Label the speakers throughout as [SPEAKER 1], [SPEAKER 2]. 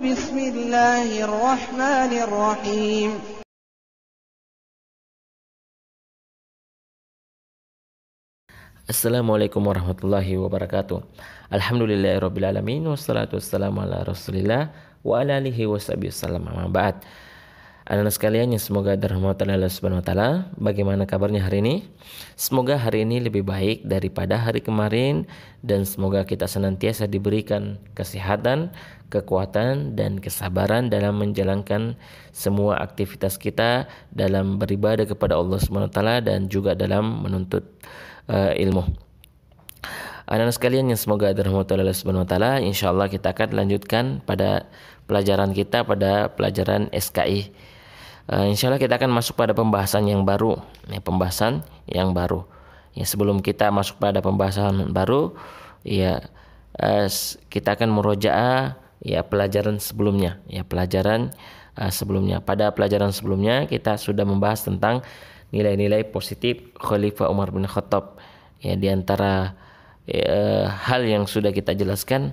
[SPEAKER 1] بسم الله الرحمن الرحيم
[SPEAKER 2] Assalamualaikum warahmatullahi wabarakatuh. Alhamdulillahirabbil alamin wassalatu wassalamu ala Rasulillah wa ala alihi washabihi wasallam. Amma ba'd. Anak-anak sekalian yang semoga dirahmati Allah Subhanahu wa taala, bagaimana kabarnya hari ini? Semoga hari ini lebih baik daripada hari kemarin dan semoga kita senantiasa diberikan kesehatan, kekuatan dan kesabaran dalam menjalankan semua aktivitas kita dalam beribadah kepada Allah Subhanahu wa taala dan juga dalam menuntut ilmu. Anak-anak sekalian yang semoga dirahmati Allah Subhanahu wa taala, insyaallah kita akan lanjutkan pada pelajaran kita pada pelajaran SKI. Insyaallah kita akan masuk pada pembahasan yang baru, pembahasan yang baru. Ya, sebelum kita masuk pada pembahasan baru, kita akan murojaah pelajaran sebelumnya. Pada pelajaran sebelumnya kita sudah membahas tentang nilai-nilai positif Khalifah Umar bin Khattab. Ya, di antara hal yang sudah kita jelaskan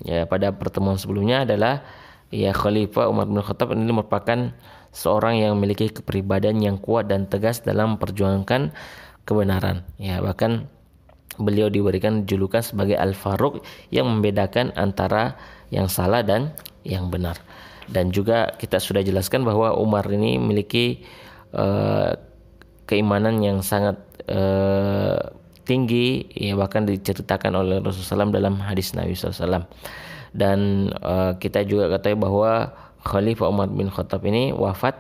[SPEAKER 2] pada pertemuan sebelumnya adalah Khalifah Umar bin Khattab ini merupakan seorang yang memiliki kepribadian yang kuat dan tegas dalam memperjuangkan kebenaran. Ya, bahkan beliau diberikan julukan sebagai Al-Faruq yang membedakan antara yang salah dan yang benar. Dan juga kita sudah jelaskan bahwa Umar ini memiliki keimanan yang sangat tinggi, bahkan diceritakan oleh Rasulullah SAW dalam hadis Nabi SAW. Dan kita juga ketahui bahwa Khalifah Umar bin Khattab ini wafat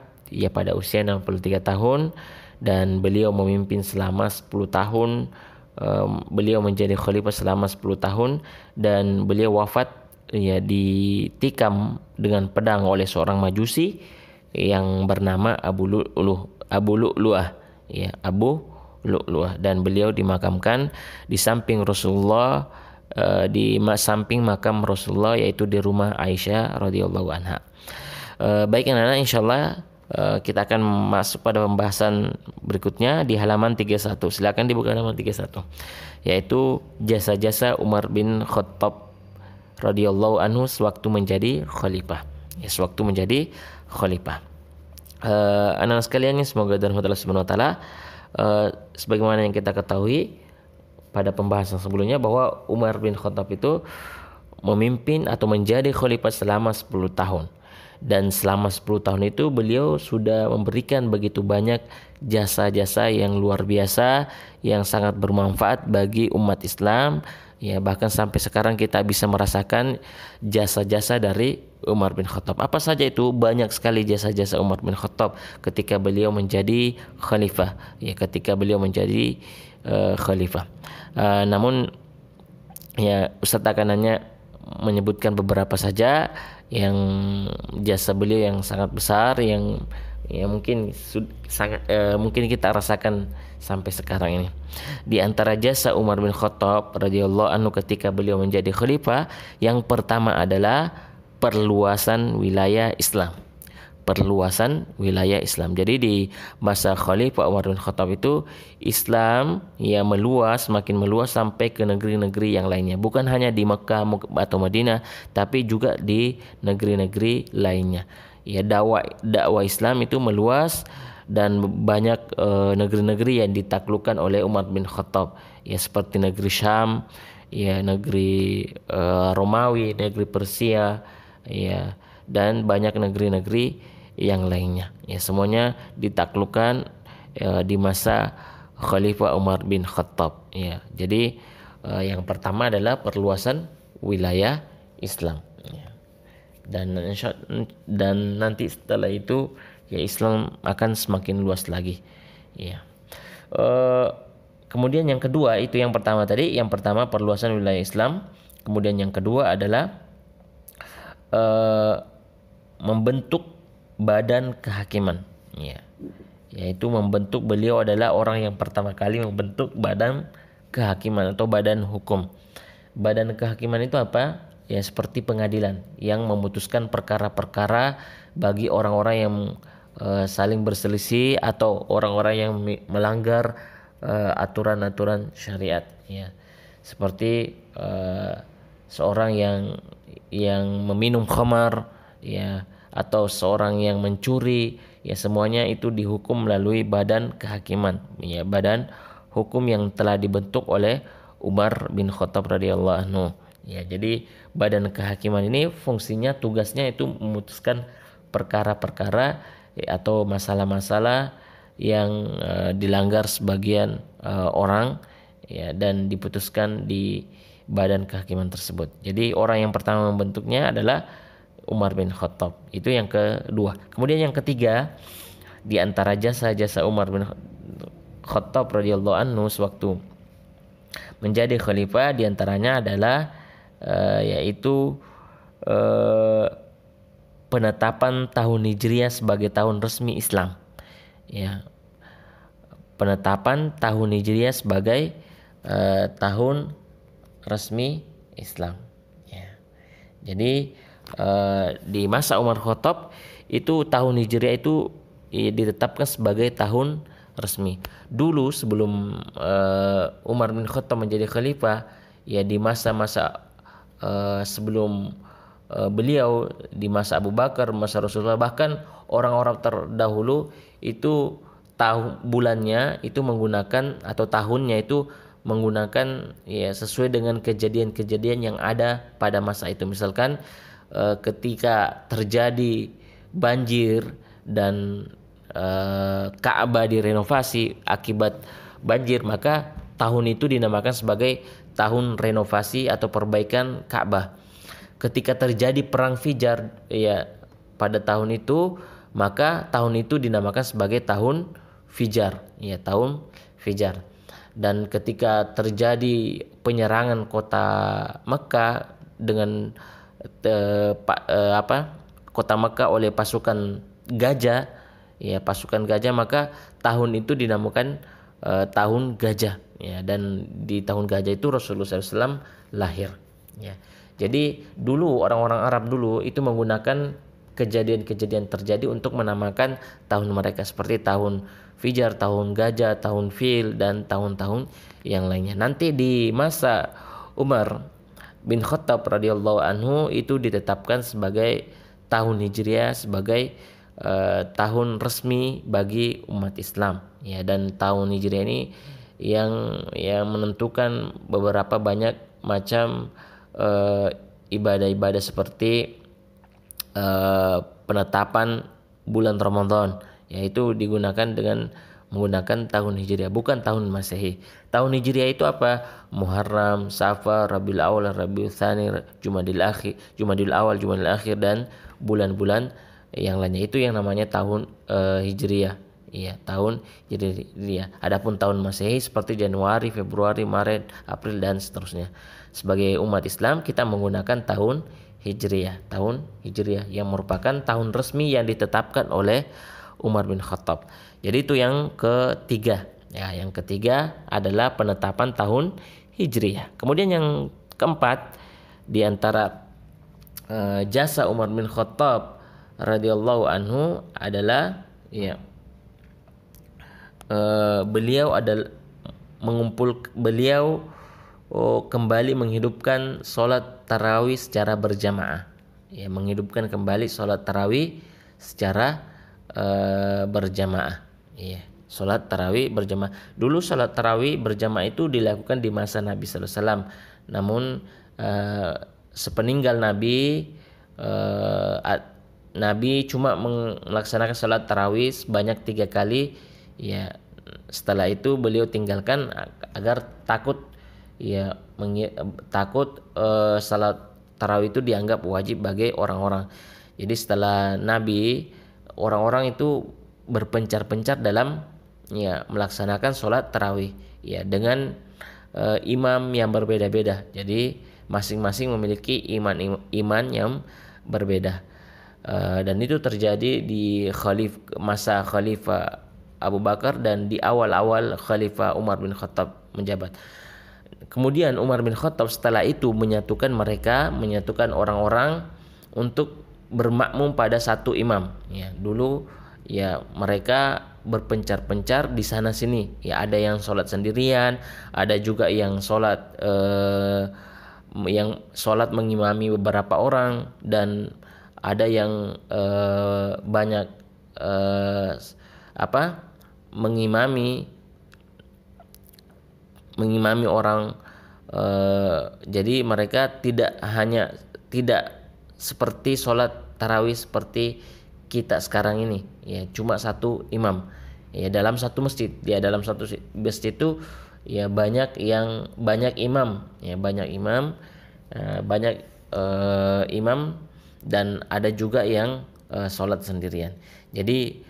[SPEAKER 2] pada usia 63 tahun dan beliau memimpin selama 10 tahun. Beliau menjadi khalifah selama 10 tahun dan beliau wafat ditikam dengan pedang oleh seorang majusi yang bernama Abu Lu'lu'ah. Abu Lu'lu'ah, dan beliau dimakamkan di samping Rasulullah, di samping makam Rasulullah, yaitu di rumah Aisyah radhiyallahu anha. Baik anak-anak, insyaallah kita akan masuk pada pembahasan berikutnya di halaman 31. Silakan dibuka halaman 31, yaitu jasa-jasa Umar bin Khattab radhiyallahu anhu sewaktu menjadi khalifah. Anak-anak sekalian, semoga dirahmati Allah Subhanahu wa taala, sebagaimana yang kita ketahui pada pembahasan sebelumnya bahwa Umar bin Khattab itu memimpin atau menjadi khalifah selama 10 tahun. Dan selama 10 tahun itu beliau sudah memberikan begitu banyak jasa-jasa yang luar biasa yang sangat bermanfaat bagi umat Islam. Ya, bahkan sampai sekarang kita bisa merasakan jasa-jasa dari Umar bin Khattab. Apa saja itu? Banyak sekali jasa-jasa Umar bin Khattab ketika beliau menjadi khalifah. Namun Ustaz akan hanya menyebutkan beberapa saja yang jasa beliau yang sangat besar, yang mungkin kita rasakan sampai sekarang ini. Di antara jasa Umar bin Khattab radhiyallahu anhu ketika beliau menjadi khalifah, yang pertama adalah perluasan wilayah Islam. Jadi di masa Khalifah Umar bin Khattab itu Islam makin meluas sampai ke negeri-negeri yang lainnya. Bukan hanya di Mekah atau Madinah, tapi juga di negeri-negeri lainnya. Dakwah Islam itu meluas dan banyak negeri-negeri yang ditaklukkan oleh Umar bin Khattab. Seperti negeri Syam, negeri Romawi, negeri Persia, dan banyak negeri-negeri yang lainnya. Semuanya ditaklukkan di masa Khalifah Umar bin Khattab. Jadi yang pertama adalah perluasan wilayah Islam. Dan nanti setelah itu Islam akan semakin luas lagi. Kemudian yang kedua, itu yang pertama tadi. Yang pertama perluasan wilayah Islam. Kemudian yang kedua adalah membentuk badan kehakiman. Yaitu beliau adalah orang yang pertama kali membentuk badan kehakiman atau badan hukum. Badan kehakiman itu apa? Seperti pengadilan yang memutuskan perkara-perkara bagi orang-orang yang saling berselisih atau orang-orang yang melanggar aturan-aturan syariat. Seperti seorang yang meminum khamar, ya, atau seorang yang mencuri, ya semuanya itu dihukum melalui badan kehakiman, ya, badan hukum yang telah dibentuk oleh Umar bin Khattab radhiyallahu anhu. Ya, jadi badan kehakiman ini fungsinya, tugasnya itu memutuskan perkara-perkara atau masalah-masalah yang dilanggar sebagian orang, ya, dan diputuskan di badan kehakiman tersebut. Jadi orang yang pertama membentuknya adalah Umar bin Khattab. Itu yang kedua. Kemudian yang ketiga, di antara jasa-jasa Umar bin Khattab radhiyallahu anhu sewaktu menjadi khalifah, di antaranya adalah yaitu penetapan tahun Hijriah sebagai tahun resmi Islam. Ya, penetapan tahun Hijriah sebagai tahun resmi Islam. Ya. Jadi di masa Umar Khattab itu tahun Hijriah itu ditetapkan sebagai tahun resmi. Dulu sebelum Umar bin Khattab menjadi khalifah, ya di masa-masa sebelum beliau, di masa Abu Bakar, masa Rasulullah, bahkan orang-orang terdahulu itu bulannya itu menggunakan, atau tahunnya itu menggunakan, ya, sesuai dengan kejadian-kejadian yang ada pada masa itu. Misalkan ketika terjadi banjir dan Ka'bah direnovasi akibat banjir, maka tahun itu dinamakan sebagai tahun renovasi atau perbaikan Ka'bah. Ketika terjadi perang Fijar, ya, pada tahun itu, maka tahun itu dinamakan sebagai tahun Fijar, ya, tahun Fijar. Dan ketika terjadi penyerangan kota Mekah dengan kota Mekah oleh pasukan gajah, ya, pasukan gajah, maka tahun itu dinamakan tahun gajah, ya, dan di tahun gajah itu Rasulullah SAW lahir, ya. Jadi dulu orang-orang Arab dulu itu menggunakan kejadian-kejadian terjadi untuk menamakan tahun mereka, seperti tahun Fijar, tahun gajah, tahun fil, dan tahun-tahun yang lainnya. Nanti di masa Umar bin Khattab radhiyallahu anhu itu ditetapkan sebagai tahun Hijriah, sebagai tahun resmi bagi umat Islam, ya, dan tahun Hijriah ini yang menentukan beberapa banyak macam ibadah-ibadah seperti penetapan bulan Ramadan, yaitu digunakan dengan menggunakan tahun Hijriah, bukan tahun Masehi. Tahun Hijriah itu apa? Muharram, Safar, Rabiul Awal, Rabiul Tsani, Jumadil Awal, Jumadil Akhir, dan bulan-bulan yang lainnya. Itu yang namanya tahun Hijriah. Iya, tahun Hijriah. Adapun tahun Masehi seperti Januari, Februari, Maret, April, dan seterusnya. Sebagai umat Islam kita menggunakan tahun Hijriah, yang merupakan tahun resmi yang ditetapkan oleh Umar bin Khattab. Jadi itu yang ketiga. Ya, yang ketiga adalah penetapan tahun Hijriah. Kemudian yang keempat, di antara jasa Umar bin Khattab radhiyallahu anhu adalah, ya, beliau kembali menghidupkan sholat tarawih secara berjamaah. Ya, menghidupkan kembali sholat tarawih secara berjamaah. Ya, sholat tarawih berjamaah. Dulu sholat tarawih berjamaah itu dilakukan di masa Nabi Sallallahu Alaihi Wasallam. Namun sepeninggal Nabi, Nabi cuma melaksanakan sholat tarawih sebanyak 3 kali. Ya, setelah itu beliau tinggalkan agar takut salat tarawih itu dianggap wajib bagi orang-orang. Jadi setelah Nabi, orang-orang itu berpencar-pencar dalam, ya, melaksanakan sholat tarawih, ya, dengan imam yang berbeda-beda. Jadi masing-masing memiliki iman yang berbeda. Dan itu terjadi di masa Khalifah Abu Bakar dan di awal-awal Khalifah Umar bin Khattab menjabat. Kemudian Umar bin Khattab setelah itu menyatukan orang-orang untuk bermakmum pada satu imam. Ya, dulu, ya, mereka berpencar-pencar di sana sini. Ya, ada yang sholat sendirian, ada juga yang sholat mengimami beberapa orang, dan ada yang banyak mengimami orang, jadi mereka tidak seperti sholat tarawih seperti kita sekarang ini, ya cuma satu imam ya dalam satu masjid. Dalam satu masjid itu ya banyak imam, imam dan ada juga yang sholat sendirian. Jadi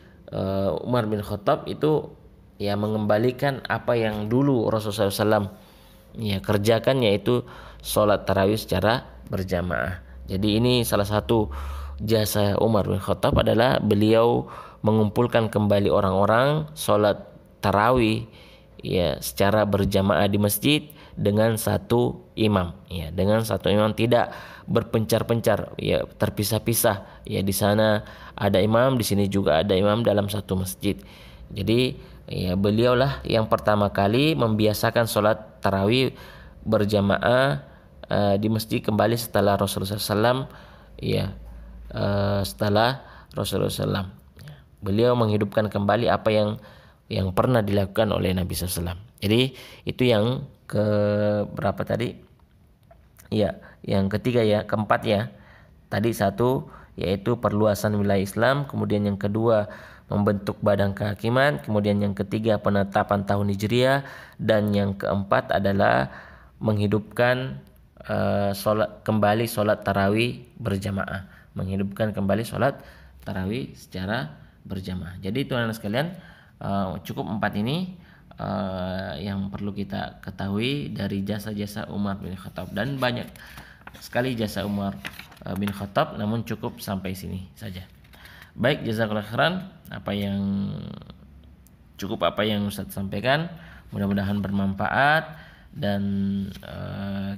[SPEAKER 2] Umar bin Khattab itu ya mengembalikan apa yang dulu Rasulullah SAW ya kerjakan, yaitu sholat tarawih secara berjamaah. Jadi ini salah satu jasa Umar bin Khattab adalah beliau mengumpulkan kembali orang-orang sholat tarawih ya secara berjamaah di masjid dengan satu imam, ya dengan satu imam, tidak berpencar-pencar, ya terpisah-pisah, ya di sana ada imam, di sini juga ada imam dalam satu masjid. Jadi ya beliaulah yang pertama kali membiasakan sholat tarawih berjamaah di masjid kembali setelah Rasulullah SAW, ya setelah Rasulullah SAW. Beliau menghidupkan kembali apa yang pernah dilakukan oleh Nabi SAW. Jadi itu yang ke berapa tadi? Ya, yang ketiga ya, keempat ya. Tadi satu yaitu perluasan wilayah Islam, kemudian yang kedua membentuk badan kehakiman, kemudian yang ketiga penetapan tahun Hijriah, dan yang keempat adalah menghidupkan kembali sholat tarawih berjamaah, menghidupkan kembali sholat tarawih secara berjamaah. Jadi itu anak sekalian, cukup 4 ini yang perlu kita ketahui dari jasa-jasa Umar bin Khattab, dan banyak sekali jasa Umar bin Khattab, namun cukup sampai sini saja. Baik, jazakallahu khairan. Apa yang Ustaz sampaikan mudah-mudahan bermanfaat, dan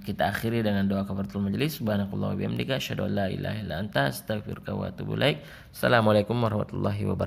[SPEAKER 2] kita akhiri dengan doa kafaratul majelis. Subhanakallah wa bihamdika asyhadu an la ilaha illa anta astaghfiruka wa atubu ilaik. Assalamualaikum warahmatullahi wabarakatuh.